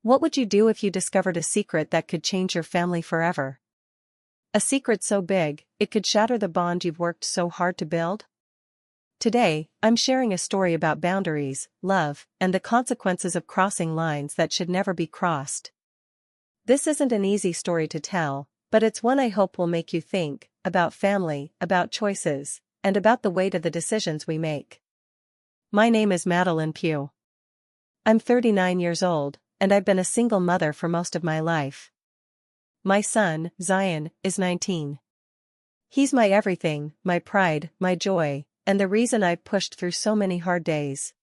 What would you do if you discovered a secret that could change your family forever? A secret so big, it could shatter the bond you've worked so hard to build? Today, I'm sharing a story about boundaries, love, and the consequences of crossing lines that should never be crossed. This isn't an easy story to tell, but it's one I hope will make you think about family, about choices, and about the weight of the decisions we make. My name is Madeline Pugh. I'm 39 years old, and I've been a single mother for most of my life. My son, Zion, is 19. He's my everything, my pride, my joy, and the reason I've pushed through so many hard days.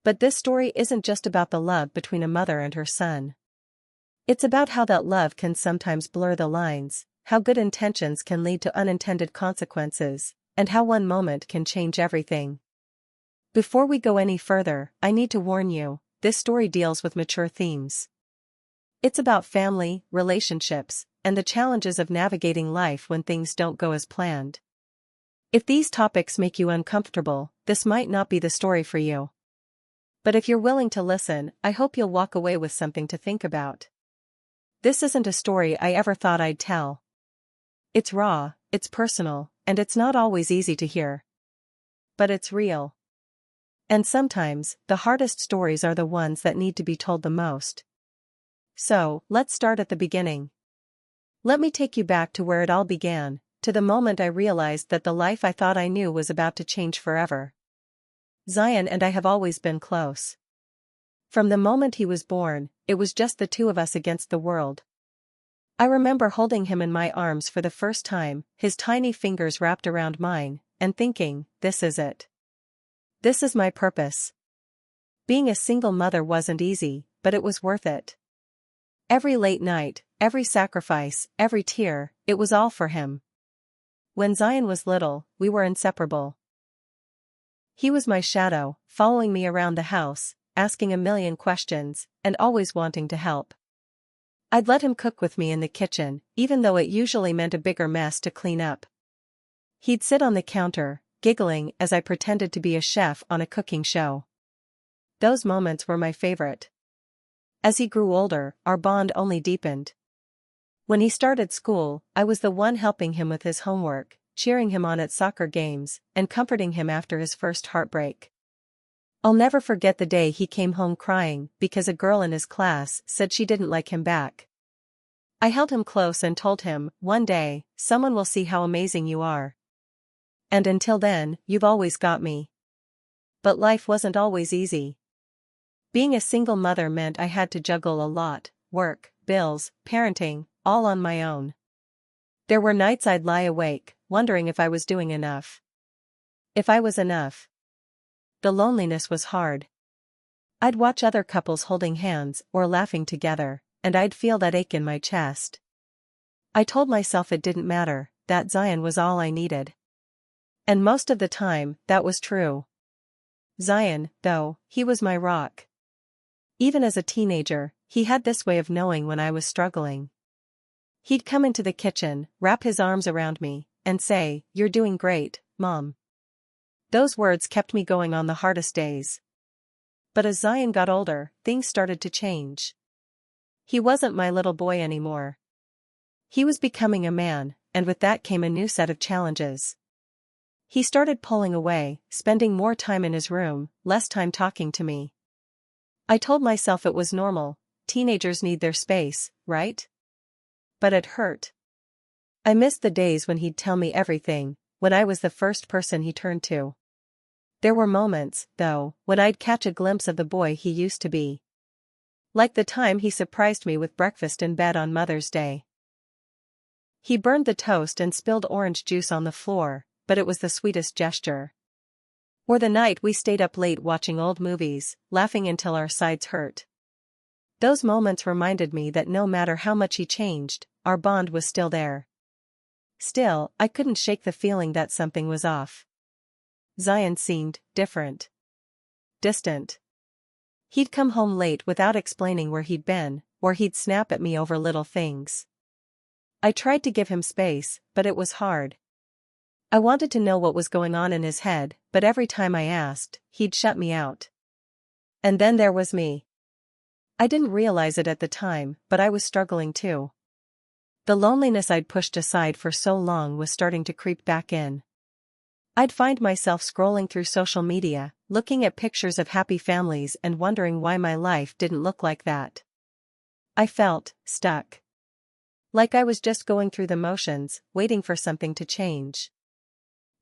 But this story isn't just about the love between a mother and her son. It's about how that love can sometimes blur the lines, how good intentions can lead to unintended consequences, and how one moment can change everything. Before we go any further, I need to warn you, this story deals with mature themes. It's about family, relationships, and the challenges of navigating life when things don't go as planned. If these topics make you uncomfortable, this might not be the story for you. But if you're willing to listen, I hope you'll walk away with something to think about. This isn't a story I ever thought I'd tell. It's raw, it's personal, and it's not always easy to hear. But it's real. And sometimes, the hardest stories are the ones that need to be told the most. So, let's start at the beginning. Let me take you back to where it all began, to the moment I realized that the life I thought I knew was about to change forever. Zion and I have always been close. From the moment he was born, it was just the two of us against the world. I remember holding him in my arms for the first time, his tiny fingers wrapped around mine, and thinking, this is it. This is my purpose. Being a single mother wasn't easy, but it was worth it. Every late night, every sacrifice, every tear, it was all for him. When Zion was little, we were inseparable. He was my shadow, following me around the house, asking a million questions, and always wanting to help. I'd let him cook with me in the kitchen, even though it usually meant a bigger mess to clean up. He'd sit on the counter, giggling as I pretended to be a chef on a cooking show. Those moments were my favorite. As he grew older, our bond only deepened. When he started school, I was the one helping him with his homework, cheering him on at soccer games, and comforting him after his first heartbreak. I'll never forget the day he came home crying because a girl in his class said she didn't like him back. I held him close and told him, one day, someone will see how amazing you are. And until then, you've always got me. But life wasn't always easy. Being a single mother meant I had to juggle a lot, work, bills, parenting, all on my own. There were nights I'd lie awake, wondering if I was doing enough. If I was enough. The loneliness was hard. I'd watch other couples holding hands or laughing together, and I'd feel that ache in my chest. I told myself it didn't matter, that Zion was all I needed. And most of the time, that was true. Zion, though, he was my rock. Even as a teenager, he had this way of knowing when I was struggling. He'd come into the kitchen, wrap his arms around me, and say, "You're doing great, Mom." Those words kept me going on the hardest days. But as Zion got older, things started to change. He wasn't my little boy anymore. He was becoming a man, and with that came a new set of challenges. He started pulling away, spending more time in his room, less time talking to me. I told myself it was normal, teenagers need their space, right? But it hurt. I missed the days when he'd tell me everything, when I was the first person he turned to. There were moments, though, when I'd catch a glimpse of the boy he used to be. Like the time he surprised me with breakfast in bed on Mother's Day. He burned the toast and spilled orange juice on the floor, but it was the sweetest gesture. Or the night we stayed up late watching old movies, laughing until our sides hurt. Those moments reminded me that no matter how much he changed, our bond was still there. Still, I couldn't shake the feeling that something was off. Zion seemed different. Distant. He'd come home late without explaining where he'd been, or he'd snap at me over little things. I tried to give him space, but it was hard. I wanted to know what was going on in his head, but every time I asked, he'd shut me out. And then there was me. I didn't realize it at the time, but I was struggling too. The loneliness I'd pushed aside for so long was starting to creep back in. I'd find myself scrolling through social media, looking at pictures of happy families and wondering why my life didn't look like that. I felt stuck. Like I was just going through the motions, waiting for something to change.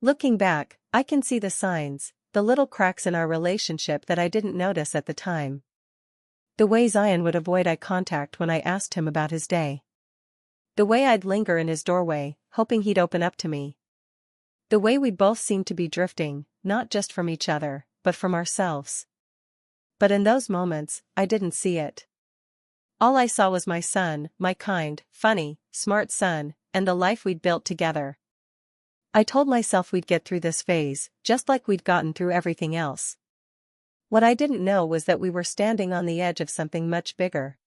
Looking back, I can see the signs, the little cracks in our relationship that I didn't notice at the time. The way Zion would avoid eye contact when I asked him about his day. The way I'd linger in his doorway, hoping he'd open up to me. The way we both seemed to be drifting, not just from each other, but from ourselves. But in those moments, I didn't see it. All I saw was my son, my kind, funny, smart son, and the life we'd built together. I told myself we'd get through this phase, just like we'd gotten through everything else. What I didn't know was that we were standing on the edge of something much bigger.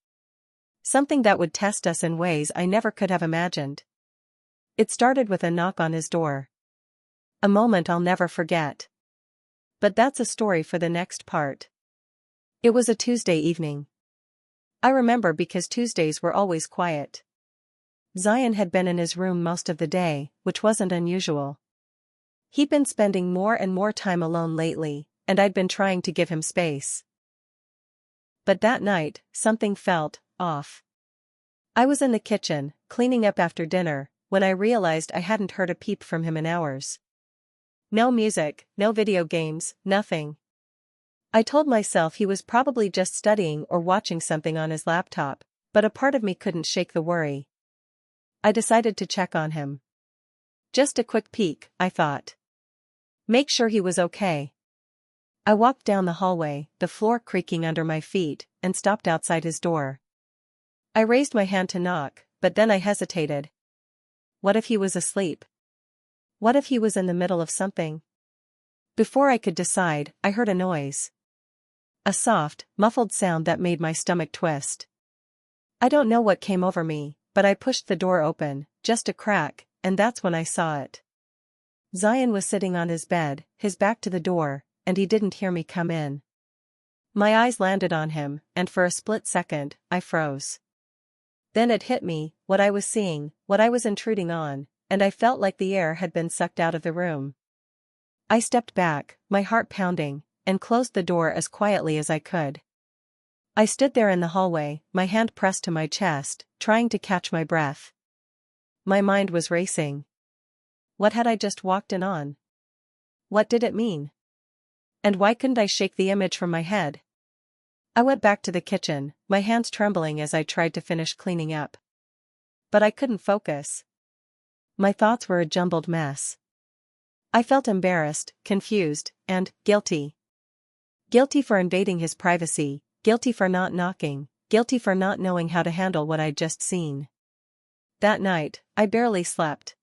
Something that would test us in ways I never could have imagined. It started with a knock on his door. A moment I'll never forget. But that's a story for the next part. It was a Tuesday evening. I remember because Tuesdays were always quiet. Zion had been in his room most of the day, which wasn't unusual. He'd been spending more and more time alone lately, and I'd been trying to give him space. But that night, something felt off. I was in the kitchen, cleaning up after dinner, when I realized I hadn't heard a peep from him in hours. No music, no video games, nothing. I told myself he was probably just studying or watching something on his laptop, but a part of me couldn't shake the worry. I decided to check on him. Just a quick peek, I thought. Make sure he was okay. I walked down the hallway, the floor creaking under my feet, and stopped outside his door. I raised my hand to knock, but then I hesitated. What if he was asleep? What if he was in the middle of something? Before I could decide, I heard a noise. A soft, muffled sound that made my stomach twist. I don't know what came over me, but I pushed the door open, just a crack, and that's when I saw it. Zion was sitting on his bed, his back to the door, and he didn't hear me come in. My eyes landed on him, and for a split second, I froze. Then it hit me, what I was seeing, what I was intruding on, and I felt like the air had been sucked out of the room. I stepped back, my heart pounding, and closed the door as quietly as I could. I stood there in the hallway, my hand pressed to my chest, trying to catch my breath. My mind was racing. What had I just walked in on? What did it mean? And why couldn't I shake the image from my head? I went back to the kitchen, my hands trembling as I tried to finish cleaning up. But I couldn't focus. My thoughts were a jumbled mess. I felt embarrassed, confused, and guilty. Guilty for invading his privacy, guilty for not knocking, guilty for not knowing how to handle what I'd just seen. That night, I barely slept.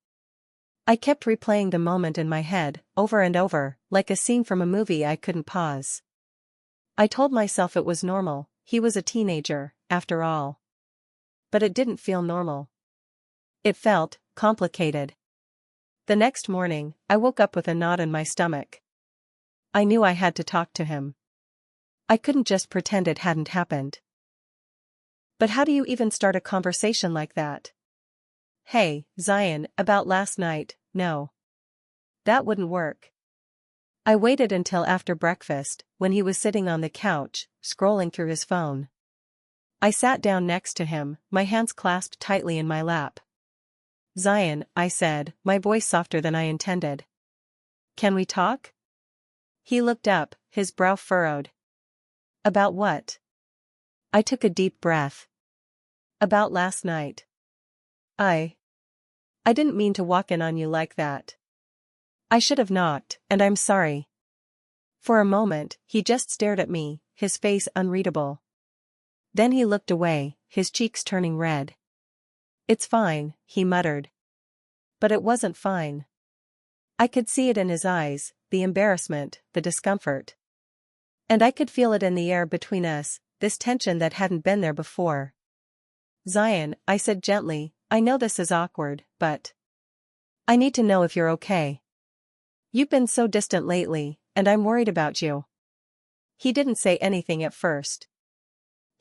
I kept replaying the moment in my head, over and over, like a scene from a movie I couldn't pause. I told myself it was normal, he was a teenager, after all. But it didn't feel normal. It felt complicated. The next morning, I woke up with a knot in my stomach. I knew I had to talk to him. I couldn't just pretend it hadn't happened. But how do you even start a conversation like that? Hey, Zion, about last night, no. That wouldn't work. I waited until after breakfast, when he was sitting on the couch, scrolling through his phone. I sat down next to him, my hands clasped tightly in my lap. Zion, I said, my voice softer than I intended. Can we talk? He looked up, his brow furrowed. About what? I took a deep breath. About last night. I didn't mean to walk in on you like that. I should have knocked, and I'm sorry. For a moment, he just stared at me, his face unreadable. Then he looked away, his cheeks turning red. It's fine, he muttered. But it wasn't fine. I could see it in his eyes, the embarrassment, the discomfort. And I could feel it in the air between us, this tension that hadn't been there before. Zion, I said gently, I know this is awkward, but I need to know if you're okay. You've been so distant lately, and I'm worried about you. He didn't say anything at first.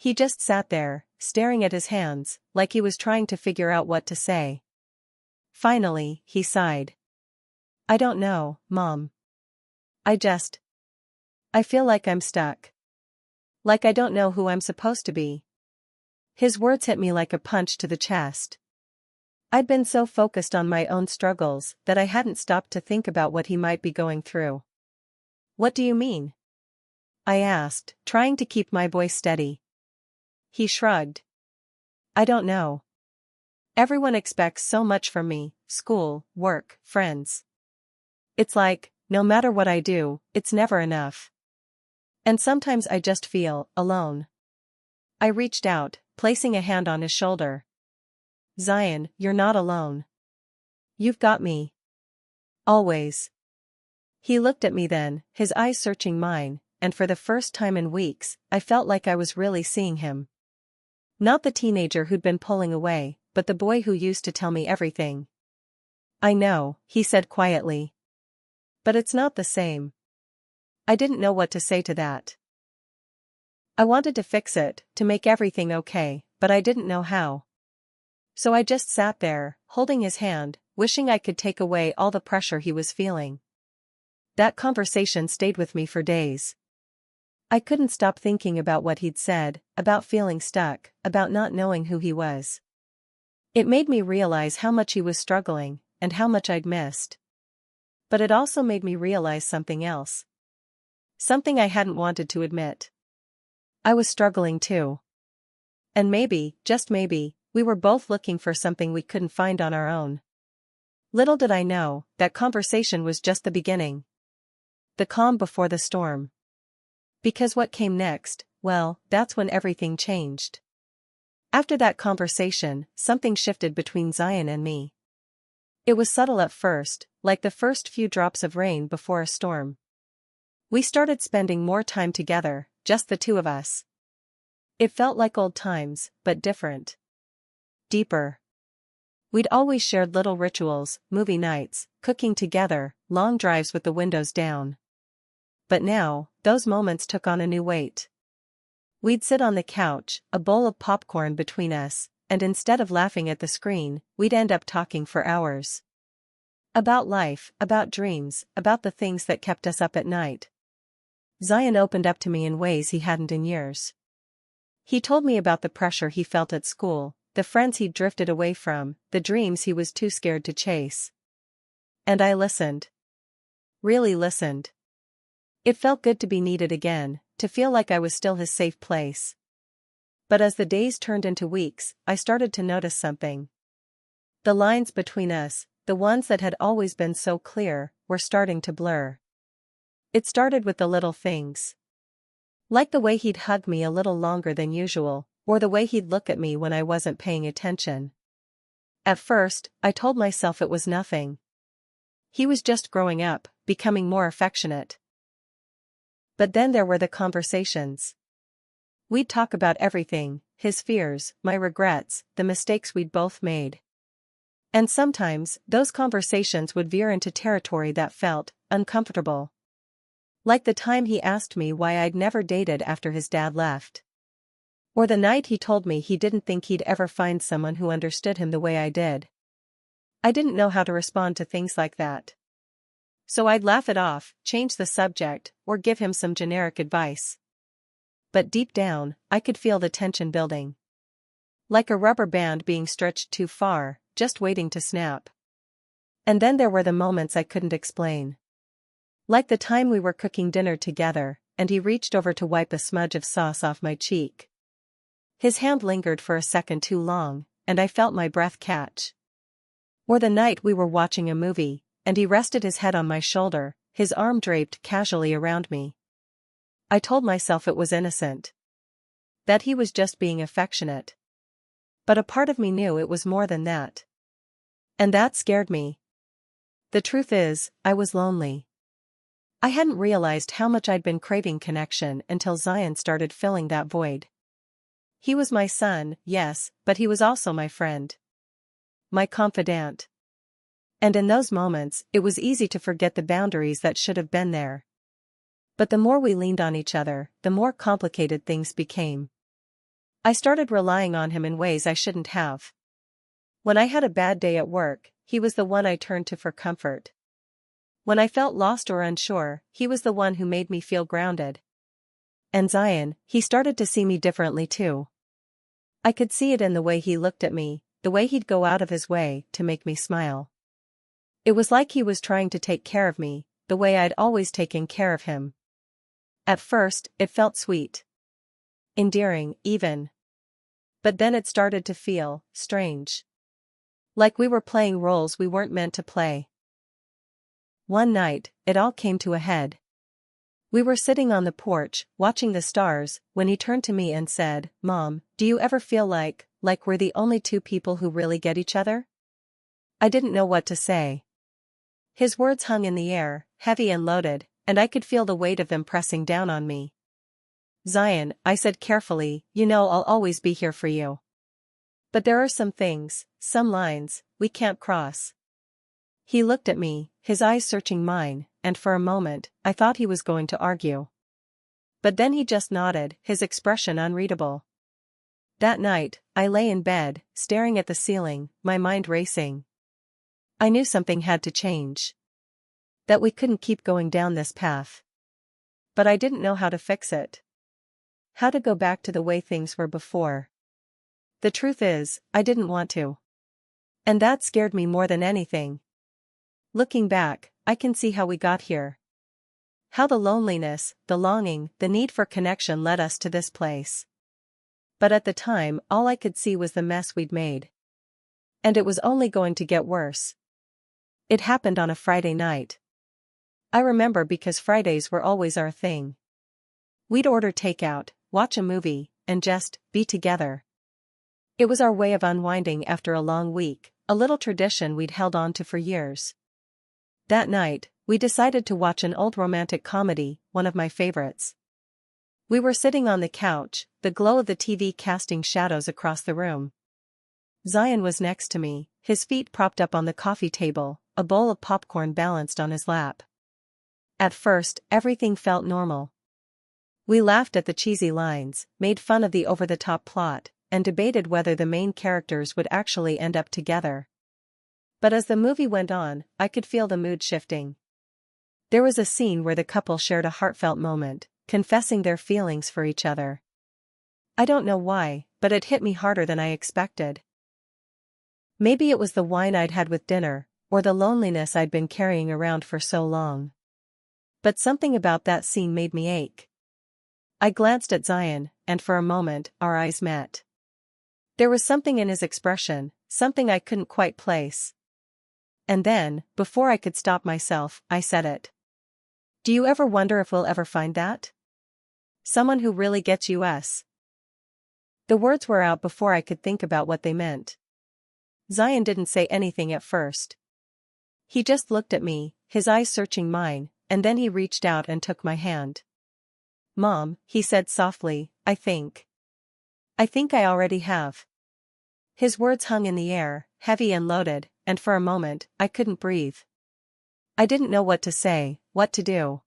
He just sat there, staring at his hands, like he was trying to figure out what to say. Finally, he sighed. I don't know, Mom. I feel like I'm stuck. Like I don't know who I'm supposed to be. His words hit me like a punch to the chest. I'd been so focused on my own struggles that I hadn't stopped to think about what he might be going through. What do you mean? I asked, trying to keep my voice steady. He shrugged. I don't know. Everyone expects so much from me: school, work, friends. It's like, no matter what I do, it's never enough. And sometimes I just feel alone. I reached out, placing a hand on his shoulder. Zion, you're not alone. You've got me. Always. He looked at me then, his eyes searching mine, and for the first time in weeks, I felt like I was really seeing him. Not the teenager who'd been pulling away, but the boy who used to tell me everything. I know, he said quietly. But it's not the same. I didn't know what to say to that. I wanted to fix it, to make everything okay, but I didn't know how. So I just sat there, holding his hand, wishing I could take away all the pressure he was feeling. That conversation stayed with me for days. I couldn't stop thinking about what he'd said, about feeling stuck, about not knowing who he was. It made me realize how much he was struggling, and how much I'd missed. But it also made me realize something else. Something I hadn't wanted to admit. I was struggling too. And maybe, just maybe, we were both looking for something we couldn't find on our own. Little did I know, that conversation was just the beginning. The calm before the storm. Because what came next, well, that's when everything changed. After that conversation, something shifted between Zion and me. It was subtle at first, like the first few drops of rain before a storm. We started spending more time together, just the two of us. It felt like old times, but different. Deeper. We'd always shared little rituals, movie nights, cooking together, long drives with the windows down. But now, those moments took on a new weight. We'd sit on the couch, a bowl of popcorn between us, and instead of laughing at the screen, we'd end up talking for hours. About life, about dreams, about the things that kept us up at night. Zion opened up to me in ways he hadn't in years. He told me about the pressure he felt at school, the friends he'd drifted away from, the dreams he was too scared to chase. And I listened. Really listened. It felt good to be needed again, to feel like I was still his safe place. But as the days turned into weeks, I started to notice something. The lines between us, the ones that had always been so clear, were starting to blur. It started with the little things. Like the way he'd hug me a little longer than usual, or the way he'd look at me when I wasn't paying attention. At first, I told myself it was nothing. He was just growing up, becoming more affectionate. But then there were the conversations. We'd talk about everything, his fears, my regrets, the mistakes we'd both made. And sometimes, those conversations would veer into territory that felt uncomfortable. Like the time he asked me why I'd never dated after his dad left. Or the night he told me he didn't think he'd ever find someone who understood him the way I did. I didn't know how to respond to things like that. So I'd laugh it off, change the subject, or give him some generic advice. But deep down, I could feel the tension building. Like a rubber band being stretched too far, just waiting to snap. And then there were the moments I couldn't explain. Like the time we were cooking dinner together, and he reached over to wipe a smudge of sauce off my cheek. His hand lingered for a second too long, and I felt my breath catch. Or the night we were watching a movie, and he rested his head on my shoulder, his arm draped casually around me. I told myself it was innocent. That he was just being affectionate. But a part of me knew it was more than that. And that scared me. The truth is, I was lonely. I hadn't realized how much I'd been craving connection until Zion started filling that void. He was my son, yes, but he was also my friend. My confidant. And in those moments, it was easy to forget the boundaries that should have been there. But the more we leaned on each other, the more complicated things became. I started relying on him in ways I shouldn't have. When I had a bad day at work, he was the one I turned to for comfort. When I felt lost or unsure, he was the one who made me feel grounded. And Zion, he started to see me differently too. I could see it in the way he looked at me, the way he'd go out of his way to make me smile. It was like he was trying to take care of me, the way I'd always taken care of him. At first, it felt sweet. Endearing, even. But then it started to feel strange. Like we were playing roles we weren't meant to play. One night, it all came to a head. We were sitting on the porch, watching the stars, when he turned to me and said, "Mom, do you ever feel like we're the only two people who really get each other?" I didn't know what to say. His words hung in the air, heavy and loaded, and I could feel the weight of them pressing down on me. "Zion," I said carefully, "you know I'll always be here for you. But there are some things, some lines, we can't cross." He looked at me, his eyes searching mine, and for a moment, I thought he was going to argue. But then he just nodded, his expression unreadable. That night, I lay in bed, staring at the ceiling, my mind racing. I knew something had to change. That we couldn't keep going down this path. But I didn't know how to fix it. How to go back to the way things were before. The truth is, I didn't want to. And that scared me more than anything. Looking back, I can see how we got here. How the loneliness, the longing, the need for connection led us to this place. But at the time, all I could see was the mess we'd made. And it was only going to get worse. It happened on a Friday night. I remember because Fridays were always our thing. We'd order takeout, watch a movie, and just be together. It was our way of unwinding after a long week, a little tradition we'd held on to for years. That night, we decided to watch an old romantic comedy, one of my favorites. We were sitting on the couch, the glow of the TV casting shadows across the room. Zion was next to me, his feet propped up on the coffee table, a bowl of popcorn balanced on his lap. At first, everything felt normal. We laughed at the cheesy lines, made fun of the over-the-top plot, and debated whether the main characters would actually end up together. But as the movie went on, I could feel the mood shifting. There was a scene where the couple shared a heartfelt moment, confessing their feelings for each other. I don't know why, but it hit me harder than I expected. Maybe it was the wine I'd had with dinner, or the loneliness I'd been carrying around for so long. But something about that scene made me ache. I glanced at Zion, and for a moment, our eyes met. There was something in his expression, something I couldn't quite place. And then, before I could stop myself, I said it. "Do you ever wonder if we'll ever find that? Someone who really gets us?" The words were out before I could think about what they meant. Zion didn't say anything at first. He just looked at me, his eyes searching mine, and then he reached out and took my hand. "Mom," he said softly, I think I already have." His words hung in the air, heavy and loaded, and for a moment, I couldn't breathe. I didn't know what to say, what to do.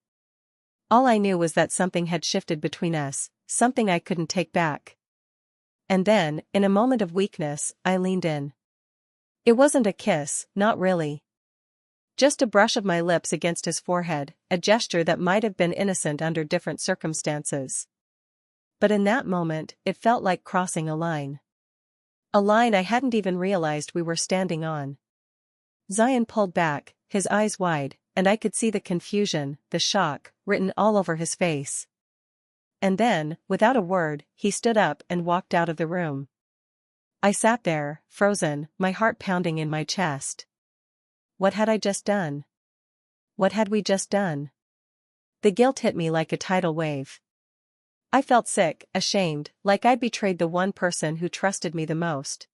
All I knew was that something had shifted between us, something I couldn't take back. And then, in a moment of weakness, I leaned in. It wasn't a kiss, not really. Just a brush of my lips against his forehead, a gesture that might have been innocent under different circumstances. But in that moment, it felt like crossing a line. A line I hadn't even realized we were standing on. Zion pulled back, his eyes wide, and I could see the confusion, the shock, written all over his face. And then, without a word, he stood up and walked out of the room. I sat there, frozen, my heart pounding in my chest. What had I just done? What had we just done? The guilt hit me like a tidal wave. I felt sick, ashamed, like I'd betrayed the one person who trusted me the most.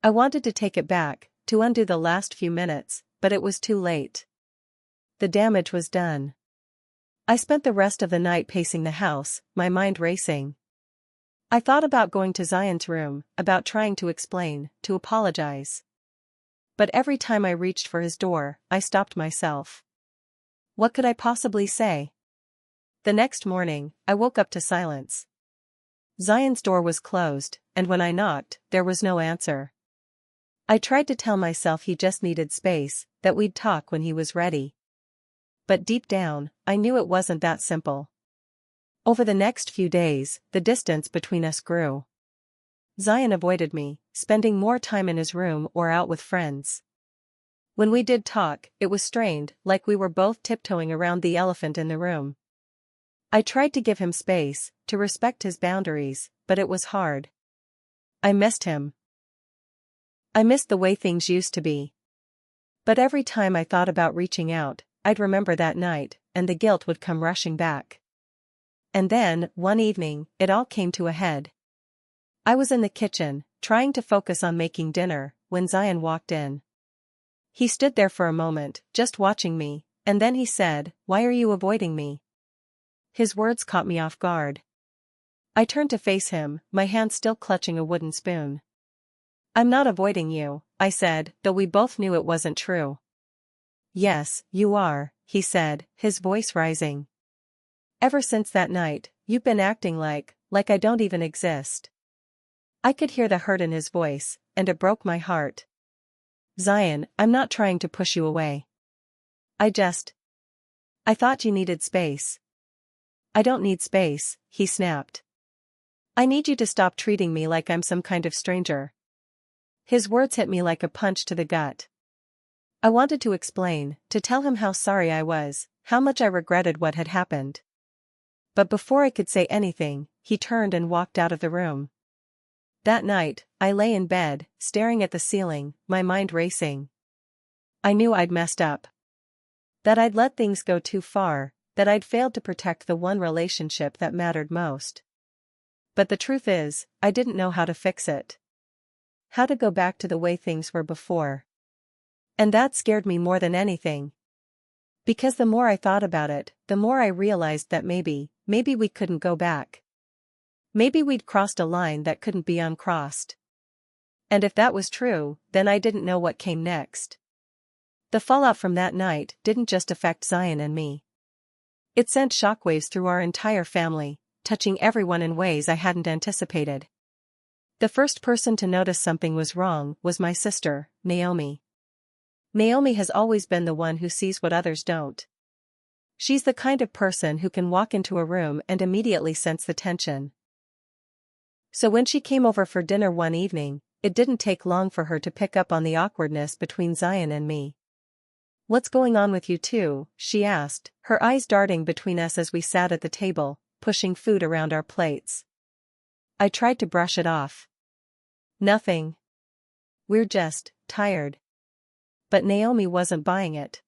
I wanted to take it back, to undo the last few minutes, but it was too late. The damage was done. I spent the rest of the night pacing the house, my mind racing. I thought about going to Zion's room, about trying to explain, to apologize. But every time I reached for his door, I stopped myself. What could I possibly say? The next morning, I woke up to silence. Zion's door was closed, and when I knocked, there was no answer. I tried to tell myself he just needed space, that we'd talk when he was ready. But deep down, I knew it wasn't that simple. Over the next few days, the distance between us grew. Zion avoided me, spending more time in his room or out with friends. When we did talk, it was strained, like we were both tiptoeing around the elephant in the room. I tried to give him space, to respect his boundaries, but it was hard. I missed him. I missed the way things used to be. But every time I thought about reaching out, I'd remember that night, and the guilt would come rushing back. And then, one evening, it all came to a head. I was in the kitchen, trying to focus on making dinner, when Zion walked in. He stood there for a moment, just watching me, and then he said, "Why are you avoiding me?" His words caught me off guard. I turned to face him, my hand still clutching a wooden spoon. "I'm not avoiding you," I said, though we both knew it wasn't true. "Yes, you are," he said, his voice rising. "Ever since that night, you've been acting like I don't even exist." I could hear the hurt in his voice, and it broke my heart. "Zion, I'm not trying to push you away. I thought you needed space." "I don't need space," he snapped. "I need you to stop treating me like I'm some kind of stranger." His words hit me like a punch to the gut. I wanted to explain, to tell him how sorry I was, how much I regretted what had happened. But before I could say anything, he turned and walked out of the room. That night, I lay in bed, staring at the ceiling, my mind racing. I knew I'd messed up. That I'd let things go too far, that I'd failed to protect the one relationship that mattered most. But the truth is, I didn't know how to fix it. How to go back to the way things were before. And that scared me more than anything. Because the more I thought about it, the more I realized that maybe we couldn't go back. Maybe we'd crossed a line that couldn't be uncrossed. And if that was true, then I didn't know what came next. The fallout from that night didn't just affect Zion and me. It sent shockwaves through our entire family, touching everyone in ways I hadn't anticipated. The first person to notice something was wrong was my sister, Naomi. Naomi has always been the one who sees what others don't. She's the kind of person who can walk into a room and immediately sense the tension. So when she came over for dinner one evening, it didn't take long for her to pick up on the awkwardness between Zion and me. "What's going on with you two?" she asked, her eyes darting between us as we sat at the table, pushing food around our plates. I tried to brush it off. "Nothing. We're just tired." But Naomi wasn't buying it.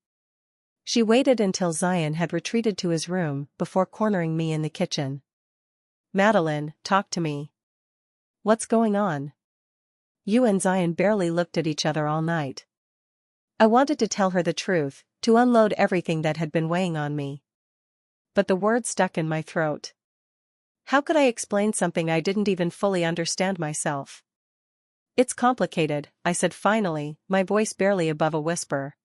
She waited until Zion had retreated to his room before cornering me in the kitchen. "Madeline, talk to me. What's going on? You and Zion barely looked at each other all night." I wanted to tell her the truth, to unload everything that had been weighing on me. But the words stuck in my throat. How could I explain something I didn't even fully understand myself? "It's complicated," I said finally, my voice barely above a whisper.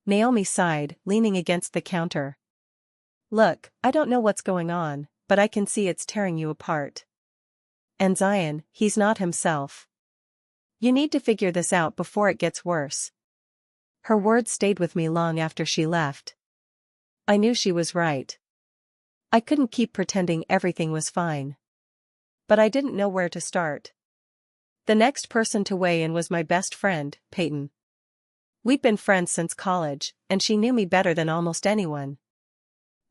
Naomi sighed, leaning against the counter. "Look, I don't know what's going on, but I can see it's tearing you apart. And Zion, he's not himself. You need to figure this out before it gets worse." Her words stayed with me long after she left. I knew she was right. I couldn't keep pretending everything was fine. But I didn't know where to start. The next person to weigh in was my best friend, Peyton. We'd been friends since college, and she knew me better than almost anyone.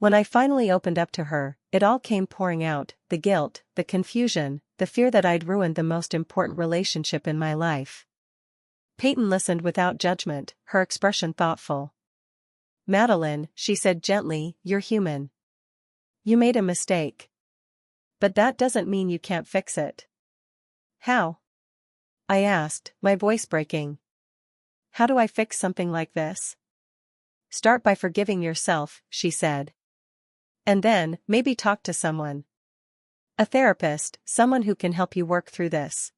When I finally opened up to her, it all came pouring out, the guilt, the confusion, the fear that I'd ruined the most important relationship in my life. Peyton listened without judgment, her expression thoughtful. "Madeline," she said gently, "you're human. You made a mistake. But that doesn't mean you can't fix it." "How?" I asked, my voice breaking. "How do I fix something like this?" "Start by forgiving yourself," she said. "And then, maybe talk to someone. A therapist, someone who can help you work through this."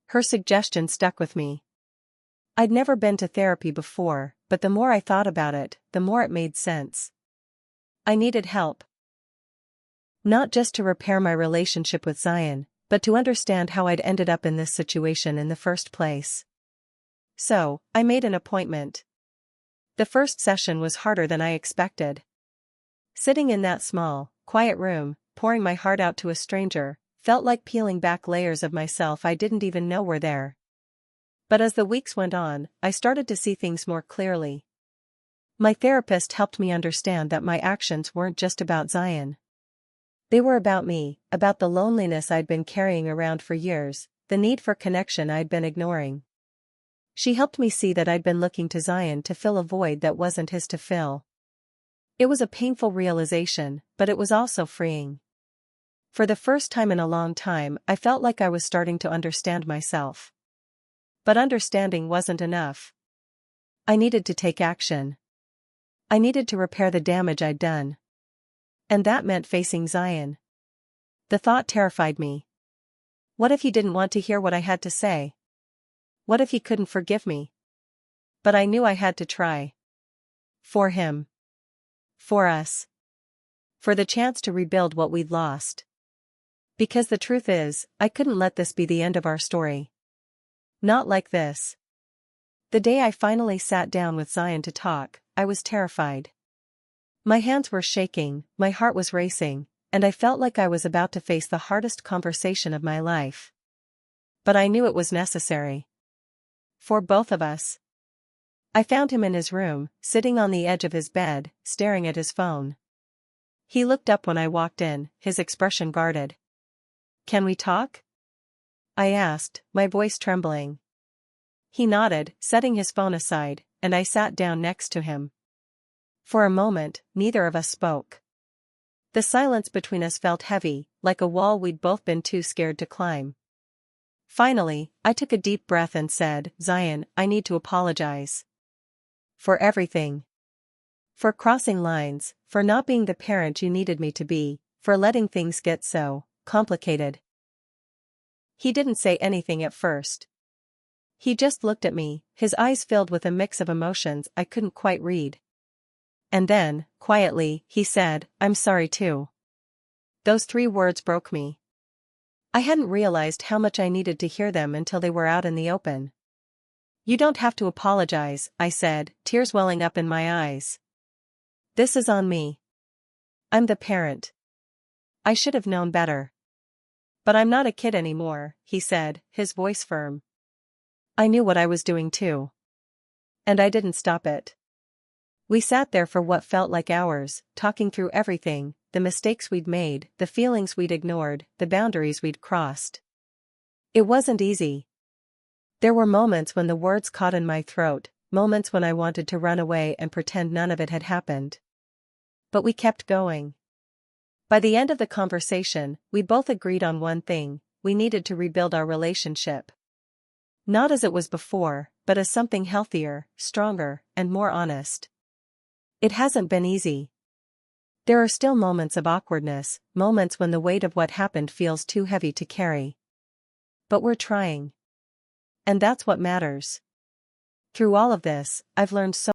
Her suggestion stuck with me. I'd never been to therapy before, but the more I thought about it, the more it made sense. I needed help. Not just to repair my relationship with Zion, but to understand how I'd ended up in this situation in the first place. So, I made an appointment. The first session was harder than I expected. Sitting in that small, quiet room, pouring my heart out to a stranger, felt like peeling back layers of myself I didn't even know were there. But as the weeks went on, I started to see things more clearly. My therapist helped me understand that my actions weren't just about Zion. They were about me, about the loneliness I'd been carrying around for years, the need for connection I'd been ignoring. She helped me see that I'd been looking to Zion to fill a void that wasn't his to fill. It was a painful realization, but it was also freeing. For the first time in a long time, I felt like I was starting to understand myself. But understanding wasn't enough. I needed to take action. I needed to repair the damage I'd done. And that meant facing Zion. The thought terrified me. What if he didn't want to hear what I had to say? What if he couldn't forgive me? But I knew I had to try. For him. For us. For the chance to rebuild what we'd lost. Because the truth is, I couldn't let this be the end of our story. Not like this. The day I finally sat down with Zion to talk, I was terrified. My hands were shaking, my heart was racing, and I felt like I was about to face the hardest conversation of my life. But I knew it was necessary. For both of us. I found him in his room, sitting on the edge of his bed, staring at his phone. He looked up when I walked in, his expression guarded. "Can we talk?" I asked, my voice trembling. He nodded, setting his phone aside, and I sat down next to him. For a moment, neither of us spoke. The silence between us felt heavy, like a wall we'd both been too scared to climb. Finally, I took a deep breath and said, "Zion, I need to apologize. For everything. For crossing lines, for not being the parent you needed me to be, for letting things get so complicated." He didn't say anything at first. He just looked at me, his eyes filled with a mix of emotions I couldn't quite read. And then, quietly, he said, "I'm sorry too." Those 3 words broke me. I hadn't realized how much I needed to hear them until they were out in the open. "You don't have to apologize," I said, tears welling up in my eyes. "This is on me. I'm the parent. I should have known better. But I'm not a kid anymore," he said, his voice firm. I knew what I was doing too. And I didn't stop it. We sat there for what felt like hours, talking through everything, the mistakes we'd made, the feelings we'd ignored, the boundaries we'd crossed. It wasn't easy. There were moments when the words caught in my throat, moments when I wanted to run away and pretend none of it had happened. But we kept going. By the end of the conversation, we both agreed on one thing: we needed to rebuild our relationship. Not as it was before, but as something healthier, stronger, and more honest. It hasn't been easy. There are still moments of awkwardness, moments when the weight of what happened feels too heavy to carry. But we're trying. And that's what matters. Through all of this, I've learned so